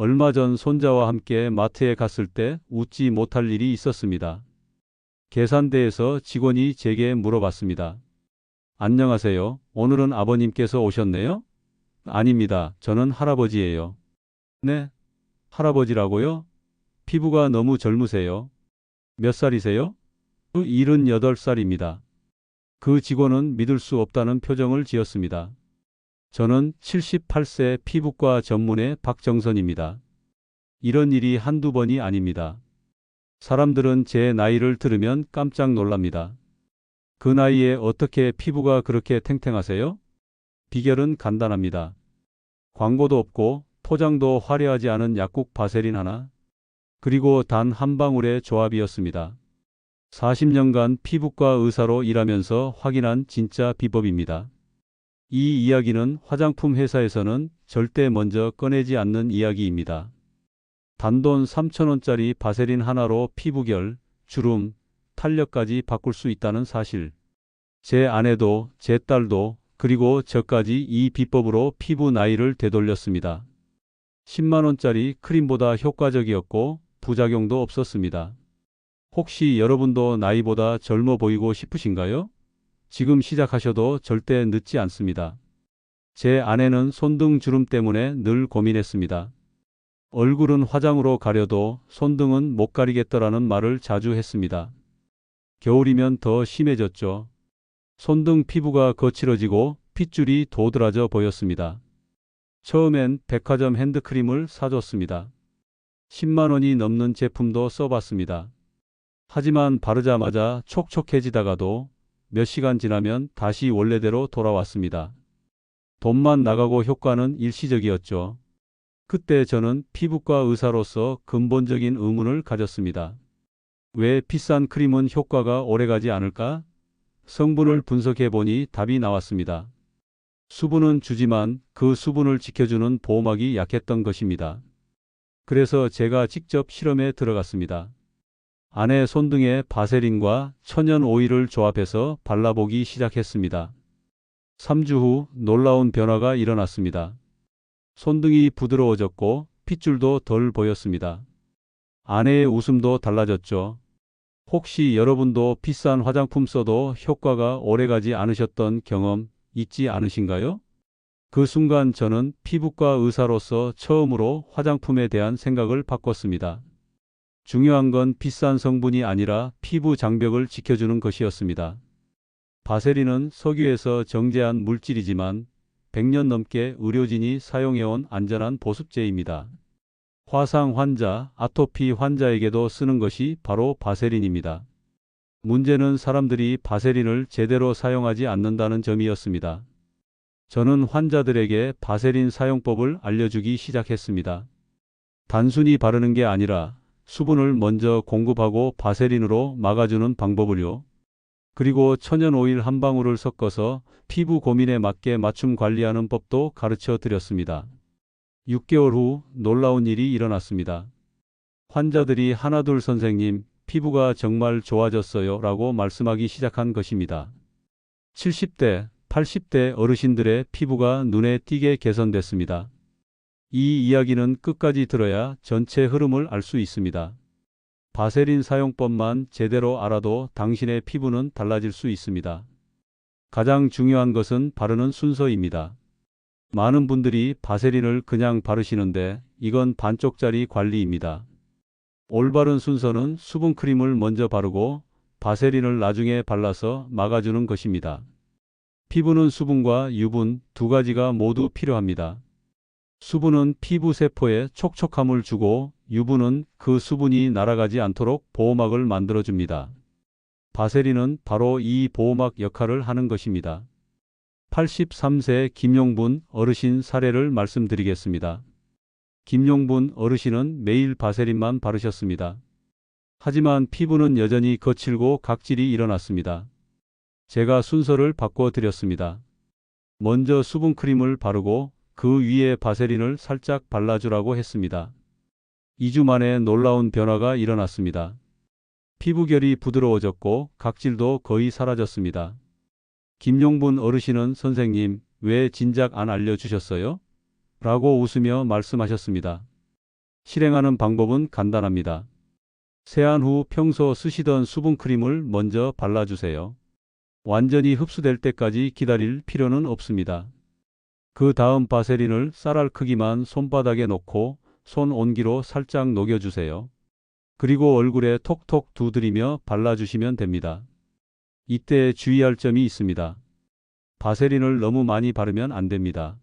얼마 전 손자와 함께 마트에 갔을 때 웃지 못할 일이 있었습니다. 계산대에서 직원이 제게 물어봤습니다. 안녕하세요. 오늘은 아버님께서 오셨네요? 아닙니다. 저는 할아버지예요. 네? 할아버지라고요? 피부가 너무 젊으세요. 몇 살이세요? 78살입니다. 그 직원은 믿을 수 없다는 표정을 지었습니다. 저는 78세 피부과 전문의 박정선입니다. 이런 일이 한두 번이 아닙니다. 사람들은 제 나이를 들으면 깜짝 놀랍니다. 그 나이에 어떻게 피부가 그렇게 탱탱하세요? 비결은 간단합니다. 광고도 없고 포장도 화려하지 않은 약국 바세린 하나, 그리고 단 한 방울의 조합이었습니다. 40년간 피부과 의사로 일하면서 확인한 진짜 비법입니다. 이 이야기는 화장품 회사에서는 절대 먼저 꺼내지 않는 이야기입니다. 단돈 3,000원짜리 바세린 하나로 피부결, 주름, 탄력까지 바꿀 수 있다는 사실. 제 아내도, 제 딸도, 그리고 저까지 이 비법으로 피부 나이를 되돌렸습니다. 10만원짜리 크림보다 효과적이었고 부작용도 없었습니다. 혹시 여러분도 나이보다 젊어 보이고 싶으신가요? 지금 시작하셔도 절대 늦지 않습니다. 제 아내는 손등 주름 때문에 늘 고민했습니다. 얼굴은 화장으로 가려도 손등은 못 가리겠더라는 말을 자주 했습니다. 겨울이면 더 심해졌죠. 손등 피부가 거칠어지고 핏줄이 도드라져 보였습니다. 처음엔 백화점 핸드크림을 사줬습니다. 10만 원이 넘는 제품도 써봤습니다. 하지만 바르자마자 촉촉해지다가도 몇 시간 지나면 다시 원래대로 돌아왔습니다. 돈만 나가고 효과는 일시적이었죠. 그때 저는 피부과 의사로서 근본적인 의문을 가졌습니다. 왜 비싼 크림은 효과가 오래가지 않을까? 성분을 분석해 보니 답이 나왔습니다. 수분은 주지만 그 수분을 지켜주는 보호막이 약했던 것입니다. 그래서 제가 직접 실험에 들어갔습니다. 아내 손등에 바세린과 천연 오일을 조합해서 발라보기 시작했습니다. 3주 후 놀라운 변화가 일어났습니다. 손등이 부드러워졌고 핏줄도 덜 보였습니다. 아내의 웃음도 달라졌죠. 혹시 여러분도 비싼 화장품 써도 효과가 오래가지 않으셨던 경험 있지 않으신가요? 그 순간 저는 피부과 의사로서 처음으로 화장품에 대한 생각을 바꿨습니다. 중요한 건 비싼 성분이 아니라 피부 장벽을 지켜주는 것이었습니다. 바세린은 석유에서 정제한 물질이지만 100년 넘게 의료진이 사용해온 안전한 보습제입니다. 화상 환자, 아토피 환자에게도 쓰는 것이 바로 바세린입니다. 문제는 사람들이 바세린을 제대로 사용하지 않는다는 점이었습니다. 저는 환자들에게 바세린 사용법을 알려주기 시작했습니다. 단순히 바르는 게 아니라 수분을 먼저 공급하고 바세린으로 막아주는 방법을요. 그리고 천연 오일 한 방울을 섞어서 피부 고민에 맞게 맞춤 관리하는 법도 가르쳐 드렸습니다. 6개월 후 놀라운 일이 일어났습니다. 환자들이 하나둘 선생님, 피부가 정말 좋아졌어요 라고 말씀하기 시작한 것입니다. 70대, 80대 어르신들의 피부가 눈에 띄게 개선됐습니다. 이 이야기는 끝까지 들어야 전체 흐름을 알 수 있습니다. 바세린 사용법만 제대로 알아도 당신의 피부는 달라질 수 있습니다. 가장 중요한 것은 바르는 순서입니다. 많은 분들이 바세린을 그냥 바르시는데 이건 반쪽짜리 관리입니다. 올바른 순서는 수분크림을 먼저 바르고 바세린을 나중에 발라서 막아주는 것입니다. 피부는 수분과 유분 두 가지가 모두 필요합니다. 수분은 피부 세포에 촉촉함을 주고 유분은 그 수분이 날아가지 않도록 보호막을 만들어줍니다. 바세린은 바로 이 보호막 역할을 하는 것입니다. 83세 김용분 어르신 사례를 말씀드리겠습니다. 김용분 어르신은 매일 바세린만 바르셨습니다. 하지만 피부는 여전히 거칠고 각질이 일어났습니다. 제가 순서를 바꿔드렸습니다. 먼저 수분크림을 바르고 그 위에 바세린을 살짝 발라주라고 했습니다. 2주 만에 놀라운 변화가 일어났습니다. 피부결이 부드러워졌고 각질도 거의 사라졌습니다. 김용분 어르신은 선생님, 왜 진작 안 알려주셨어요? 라고 웃으며 말씀하셨습니다. 실행하는 방법은 간단합니다. 세안 후 평소 쓰시던 수분크림을 먼저 발라주세요. 완전히 흡수될 때까지 기다릴 필요는 없습니다. 그 다음 바세린을 쌀알 크기만 손바닥에 놓고 손 온기로 살짝 녹여주세요. 그리고 얼굴에 톡톡 두드리며 발라주시면 됩니다. 이때 주의할 점이 있습니다. 바세린을 너무 많이 바르면 안 됩니다.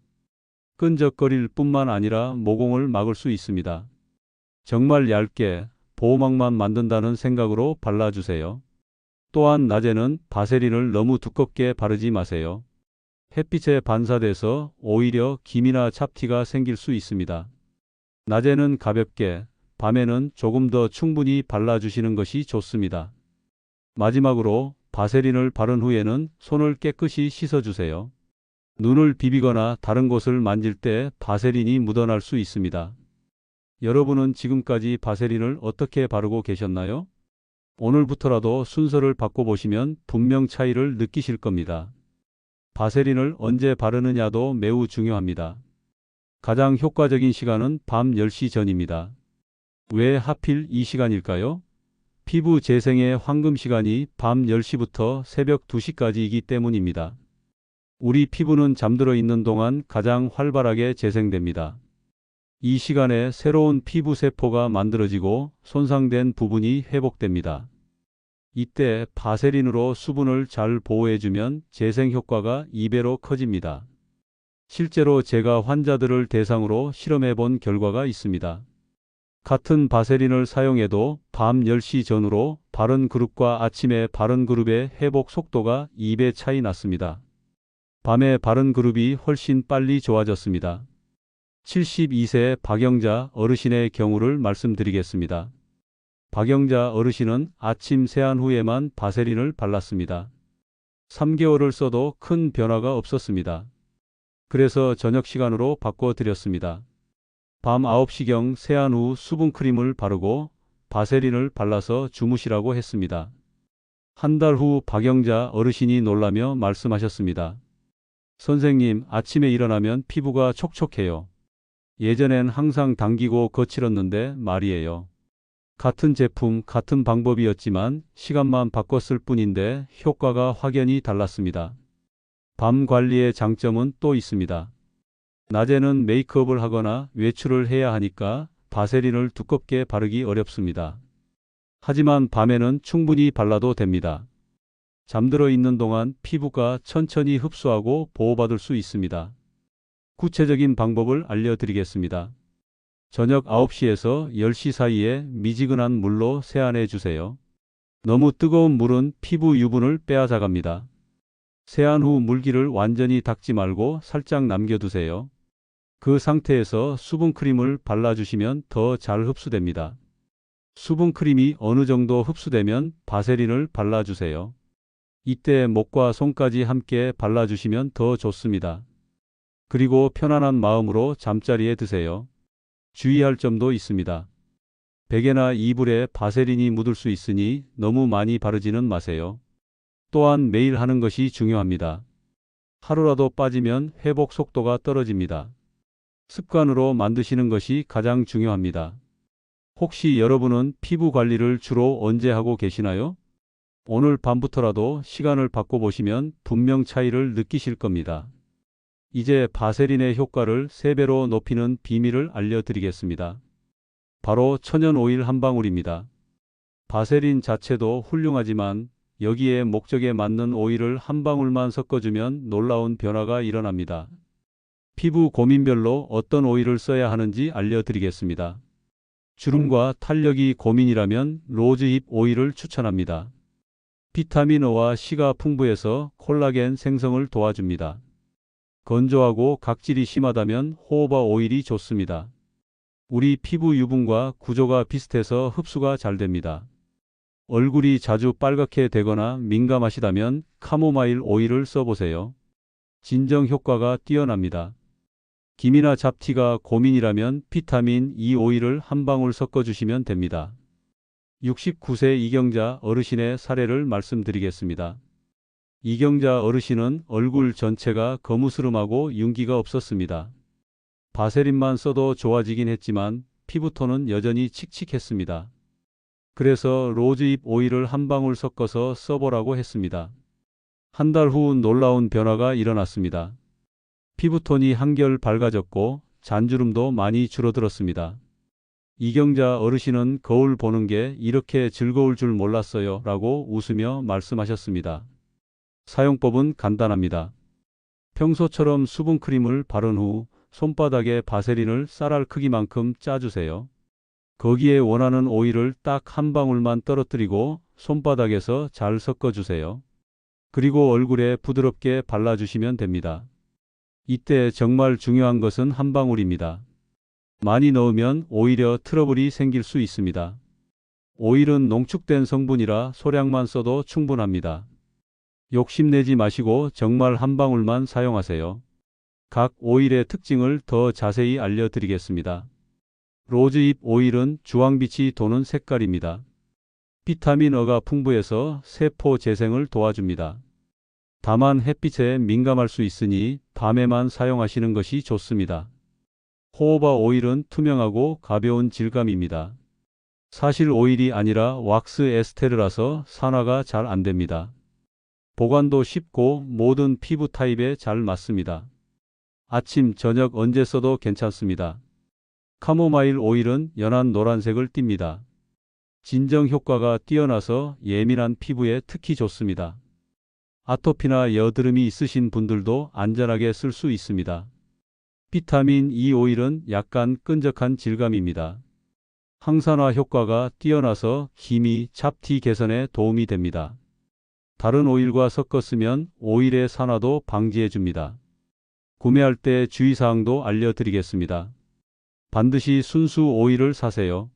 끈적거릴 뿐만 아니라 모공을 막을 수 있습니다. 정말 얇게 보호막만 만든다는 생각으로 발라주세요. 또한 낮에는 바세린을 너무 두껍게 바르지 마세요. 햇빛에 반사돼서 오히려 기미나 잡티가 생길 수 있습니다. 낮에는 가볍게, 밤에는 조금 더 충분히 발라주시는 것이 좋습니다. 마지막으로 바세린을 바른 후에는 손을 깨끗이 씻어주세요. 눈을 비비거나 다른 곳을 만질 때 바세린이 묻어날 수 있습니다. 여러분은 지금까지 바세린을 어떻게 바르고 계셨나요? 오늘부터라도 순서를 바꿔보시면 분명 차이를 느끼실 겁니다. 바세린을 언제 바르느냐도 매우 중요합니다. 가장 효과적인 시간은 밤 10시 전입니다. 왜 하필 이 시간일까요? 피부 재생의 황금 시간이 밤 10시부터 새벽 2시까지이기 때문입니다. 우리 피부는 잠들어 있는 동안 가장 활발하게 재생됩니다. 이 시간에 새로운 피부 세포가 만들어지고 손상된 부분이 회복됩니다. 이때 바세린으로 수분을 잘 보호해주면 재생 효과가 2배로 커집니다. 실제로 제가 환자들을 대상으로 실험해 본 결과가 있습니다. 같은 바세린을 사용해도 밤 10시 전후로 바른 그룹과 아침에 바른 그룹의 회복 속도가 2배 차이 났습니다. 밤에 바른 그룹이 훨씬 빨리 좋아졌습니다. 72세 박영자 어르신의 경우를 말씀드리겠습니다. 박영자 어르신은 아침 세안 후에만 바세린을 발랐습니다. 3개월을 써도 큰 변화가 없었습니다. 그래서 저녁 시간으로 바꿔드렸습니다. 밤 9시경 세안 후 수분크림을 바르고 바세린을 발라서 주무시라고 했습니다. 한 달 후 박영자 어르신이 놀라며 말씀하셨습니다. 선생님, 아침에 일어나면 피부가 촉촉해요. 예전엔 항상 당기고 거칠었는데 말이에요. 같은 제품, 같은 방법이었지만 시간만 바꿨을 뿐인데 효과가 확연히 달랐습니다. 밤 관리의 장점은 또 있습니다. 낮에는 메이크업을 하거나 외출을 해야 하니까 바세린을 두껍게 바르기 어렵습니다. 하지만 밤에는 충분히 발라도 됩니다. 잠들어 있는 동안 피부가 천천히 흡수하고 보호받을 수 있습니다. 구체적인 방법을 알려드리겠습니다. 저녁 9시에서 10시 사이에 미지근한 물로 세안해 주세요. 너무 뜨거운 물은 피부 유분을 빼앗아갑니다. 세안 후 물기를 완전히 닦지 말고 살짝 남겨두세요. 그 상태에서 수분크림을 발라주시면 더 잘 흡수됩니다. 수분크림이 어느 정도 흡수되면 바세린을 발라주세요. 이때 목과 손까지 함께 발라주시면 더 좋습니다. 그리고 편안한 마음으로 잠자리에 드세요. 주의할 점도 있습니다. 베개나 이불에 바세린이 묻을 수 있으니 너무 많이 바르지는 마세요. 또한 매일 하는 것이 중요합니다. 하루라도 빠지면 회복 속도가 떨어집니다. 습관으로 만드시는 것이 가장 중요합니다. 혹시 여러분은 피부 관리를 주로 언제 하고 계시나요? 오늘 밤부터라도 시간을 바꿔보시면 분명 차이를 느끼실 겁니다. 이제 바세린의 효과를 3배로 높이는 비밀을 알려드리겠습니다. 바로 천연 오일 한 방울입니다. 바세린 자체도 훌륭하지만 여기에 목적에 맞는 오일을 한 방울만 섞어주면 놀라운 변화가 일어납니다. 피부 고민별로 어떤 오일을 써야 하는지 알려드리겠습니다. 주름과 탄력이 고민이라면 로즈힙 오일을 추천합니다. 비타민 O와 C가 풍부해서 콜라겐 생성을 도와줍니다. 건조하고 각질이 심하다면 호호바 오일이 좋습니다. 우리 피부 유분과 구조가 비슷해서 흡수가 잘 됩니다. 얼굴이 자주 빨갛게 되거나 민감하시다면 카모마일 오일을 써보세요. 진정 효과가 뛰어납니다. 기미나 잡티가 고민이라면 비타민 E 오일을 한 방울 섞어주시면 됩니다. 69세 이경자 어르신의 사례를 말씀드리겠습니다. 이경자 어르신은 얼굴 전체가 거무스름하고 윤기가 없었습니다. 바세린만 써도 좋아지긴 했지만 피부톤은 여전히 칙칙했습니다. 그래서 로즈잎 오일을 한 방울 섞어서 써보라고 했습니다. 한 달 후 놀라운 변화가 일어났습니다. 피부톤이 한결 밝아졌고 잔주름도 많이 줄어들었습니다. 이경자 어르신은 거울 보는 게 이렇게 즐거울 줄 몰랐어요 라고 웃으며 말씀하셨습니다. 사용법은 간단합니다. 평소처럼 수분크림을 바른 후 손바닥에 바세린을 쌀알 크기만큼 짜주세요. 거기에 원하는 오일을 딱 한 방울만 떨어뜨리고 손바닥에서 잘 섞어주세요. 그리고 얼굴에 부드럽게 발라주시면 됩니다. 이때 정말 중요한 것은 한 방울입니다. 많이 넣으면 오히려 트러블이 생길 수 있습니다. 오일은 농축된 성분이라 소량만 써도 충분합니다. 욕심내지 마시고 정말 한 방울만 사용하세요. 각 오일의 특징을 더 자세히 알려드리겠습니다. 로즈잎 오일은 주황빛이 도는 색깔입니다. 비타민 E가 풍부해서 세포 재생을 도와줍니다. 다만 햇빛에 민감할 수 있으니 밤에만 사용하시는 것이 좋습니다. 호호바 오일은 투명하고 가벼운 질감입니다. 사실 오일이 아니라 왁스 에스테르라서 산화가 잘 안됩니다. 보관도 쉽고 모든 피부 타입에 잘 맞습니다. 아침, 저녁 언제 써도 괜찮습니다. 카모마일 오일은 연한 노란색을 띱니다. 진정 효과가 뛰어나서 예민한 피부에 특히 좋습니다. 아토피나 여드름이 있으신 분들도 안전하게 쓸 수 있습니다. 비타민 E 오일은 약간 끈적한 질감입니다. 항산화 효과가 뛰어나서 기미, 잡티 개선에 도움이 됩니다. 다른 오일과 섞어 쓰면 오일의 산화도 방지해 줍니다. 구매할 때 주의사항도 알려드리겠습니다. 반드시 순수 오일을 사세요.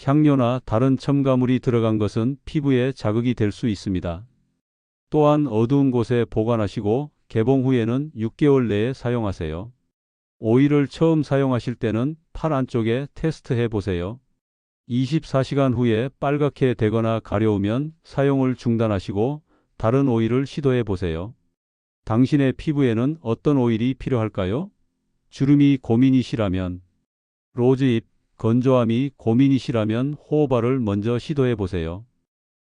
향료나 다른 첨가물이 들어간 것은 피부에 자극이 될 수 있습니다. 또한 어두운 곳에 보관하시고 개봉 후에는 6개월 내에 사용하세요. 오일을 처음 사용하실 때는 팔 안쪽에 테스트해 보세요. 24시간 후에 빨갛게 되거나 가려우면 사용을 중단하시고 다른 오일을 시도해 보세요. 당신의 피부에는 어떤 오일이 필요할까요? 주름이 고민이시라면 로즈잎, 건조함이 고민이시라면 호호바를 먼저 시도해 보세요.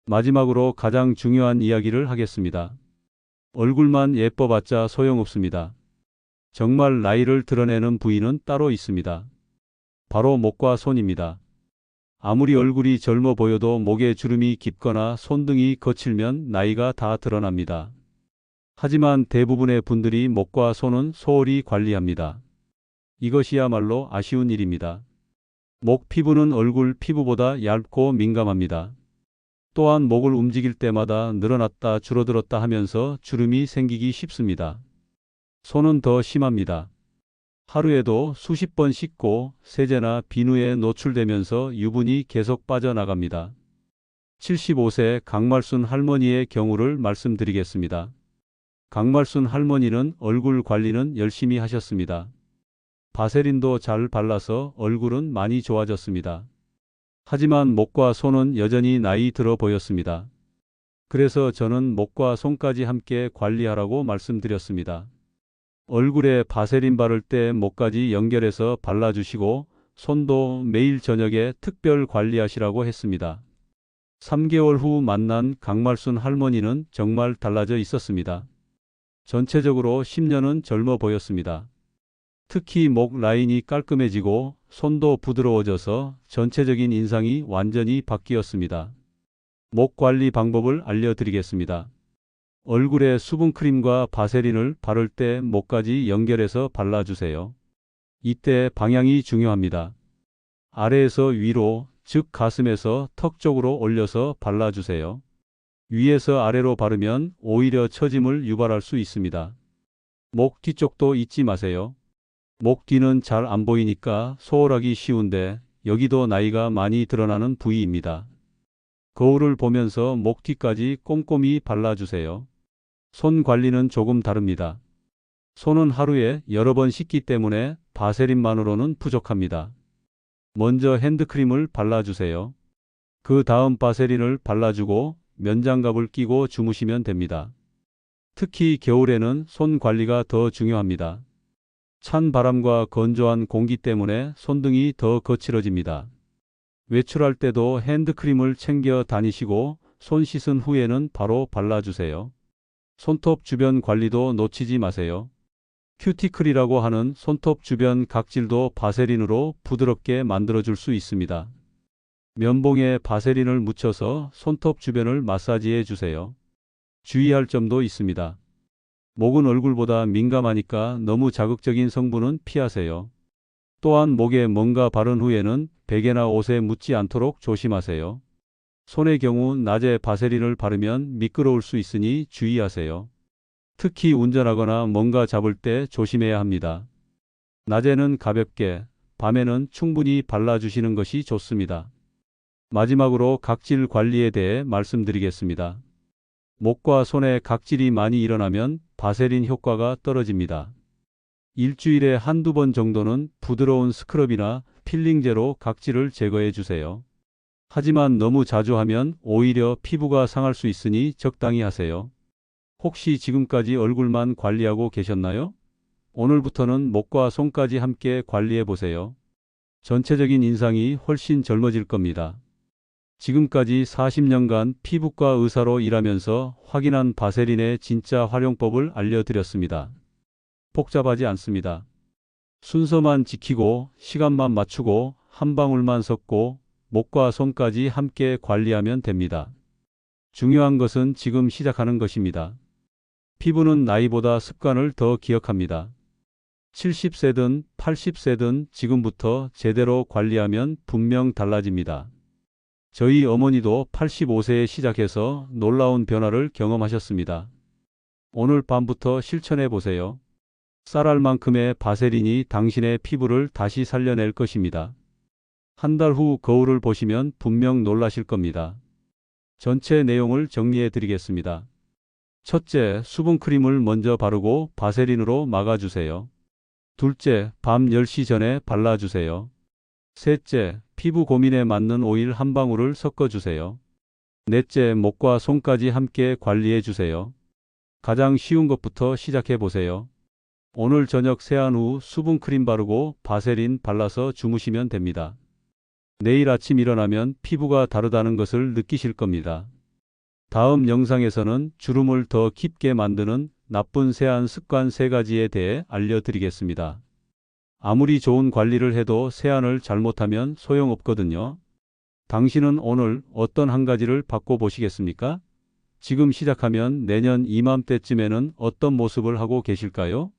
마지막으로 가장 중요한 이야기를 하겠습니다. 얼굴만 예뻐봤자 소용없습니다. 정말 나이를 드러내는 부위는 따로 있습니다. 바로 목과 손입니다. 아무리 얼굴이 젊어 보여도 목에 주름이 깊거나 손등이 거칠면 나이가 다 드러납니다. 하지만 대부분의 분들이 목과 손은 소홀히 관리합니다. 이것이야말로 아쉬운 일입니다. 목 피부는 얼굴 피부보다 얇고 민감합니다. 또한 목을 움직일 때마다 늘어났다 줄어들었다 하면서 주름이 생기기 쉽습니다. 손은 더 심합니다. 하루에도 수십 번 씻고 세제나 비누에 노출되면서 유분이 계속 빠져나갑니다. 75세 강말순 할머니의 경우를 말씀드리겠습니다. 강말순 할머니는 얼굴 관리는 열심히 하셨습니다. 바세린도 잘 발라서 얼굴은 많이 좋아졌습니다. 하지만 목과 손은 여전히 나이 들어 보였습니다. 그래서 저는 목과 손까지 함께 관리하라고 말씀드렸습니다. 얼굴에 바세린 바를 때 목까지 연결해서 발라주시고 손도 매일 저녁에 특별 관리하시라고 했습니다. 3개월 후 만난 강말순 할머니는 정말 달라져 있었습니다. 전체적으로 10년은 젊어 보였습니다. 특히 목 라인이 깔끔해지고 손도 부드러워져서 전체적인 인상이 완전히 바뀌었습니다. 목 관리 방법을 알려드리겠습니다. 얼굴에 수분크림과 바세린을 바를 때 목까지 연결해서 발라주세요. 이때 방향이 중요합니다. 아래에서 위로, 즉 가슴에서 턱 쪽으로 올려서 발라주세요. 위에서 아래로 바르면 오히려 처짐을 유발할 수 있습니다. 목 뒤쪽도 잊지 마세요. 목 뒤는 잘 안 보이니까 소홀하기 쉬운데 여기도 나이가 많이 드러나는 부위입니다. 거울을 보면서 목 뒤까지 꼼꼼히 발라주세요. 손 관리는 조금 다릅니다. 손은 하루에 여러 번 씻기 때문에 바세린만으로는 부족합니다. 먼저 핸드크림을 발라주세요. 그 다음 바세린을 발라주고 면장갑을 끼고 주무시면 됩니다. 특히 겨울에는 손 관리가 더 중요합니다. 찬 바람과 건조한 공기 때문에 손등이 더 거칠어집니다. 외출할 때도 핸드크림을 챙겨 다니시고 손 씻은 후에는 바로 발라주세요. 손톱 주변 관리도 놓치지 마세요. 큐티클이라고 하는 손톱 주변 각질도 바세린으로 부드럽게 만들어줄 수 있습니다. 면봉에 바세린을 묻혀서 손톱 주변을 마사지해 주세요. 주의할 점도 있습니다. 목은 얼굴보다 민감하니까 너무 자극적인 성분은 피하세요. 또한 목에 뭔가 바른 후에는 베개나 옷에 묻지 않도록 조심하세요. 손의 경우 낮에 바세린을 바르면 미끄러울 수 있으니 주의하세요. 특히 운전하거나 뭔가 잡을 때 조심해야 합니다. 낮에는 가볍게, 밤에는 충분히 발라주시는 것이 좋습니다. 마지막으로 각질 관리에 대해 말씀드리겠습니다. 목과 손에 각질이 많이 일어나면 바세린 효과가 떨어집니다. 일주일에 한두 번 정도는 부드러운 스크럽이나 필링제로 각질을 제거해 주세요. 하지만 너무 자주 하면 오히려 피부가 상할 수 있으니 적당히 하세요. 혹시 지금까지 얼굴만 관리하고 계셨나요? 오늘부터는 목과 손까지 함께 관리해 보세요. 전체적인 인상이 훨씬 젊어질 겁니다. 지금까지 40년간 피부과 의사로 일하면서 확인한 바세린의 진짜 활용법을 알려드렸습니다. 복잡하지 않습니다. 순서만 지키고 시간만 맞추고 한 방울만 섞고 목과 손까지 함께 관리하면 됩니다. 중요한 것은 지금 시작하는 것입니다. 피부는 나이보다 습관을 더 기억합니다. 70세든 80세든 지금부터 제대로 관리하면 분명 달라집니다. 저희 어머니도 85세에 시작해서 놀라운 변화를 경험하셨습니다. 오늘 밤부터 실천해 보세요. 쌀알만큼의 바세린이 당신의 피부를 다시 살려낼 것입니다. 한 달 후 거울을 보시면 분명 놀라실 겁니다. 전체 내용을 정리해 드리겠습니다. 첫째, 수분크림을 먼저 바르고 바세린으로 막아주세요. 둘째, 밤 10시 전에 발라주세요. 셋째, 피부 고민에 맞는 오일 한 방울을 섞어주세요. 넷째, 목과 손까지 함께 관리해 주세요. 가장 쉬운 것부터 시작해 보세요. 오늘 저녁 세안 후 수분크림 바르고 바세린 발라서 주무시면 됩니다. 내일 아침 일어나면 피부가 다르다는 것을 느끼실 겁니다. 다음 영상에서는 주름을 더 깊게 만드는 나쁜 세안 습관 3가지에 대해 알려드리겠습니다. 아무리 좋은 관리를 해도 세안을 잘못하면 소용없거든요. 당신은 오늘 어떤 한 가지를 바꿔보시겠습니까? 지금 시작하면 내년 이맘때쯤에는 어떤 모습을 하고 계실까요?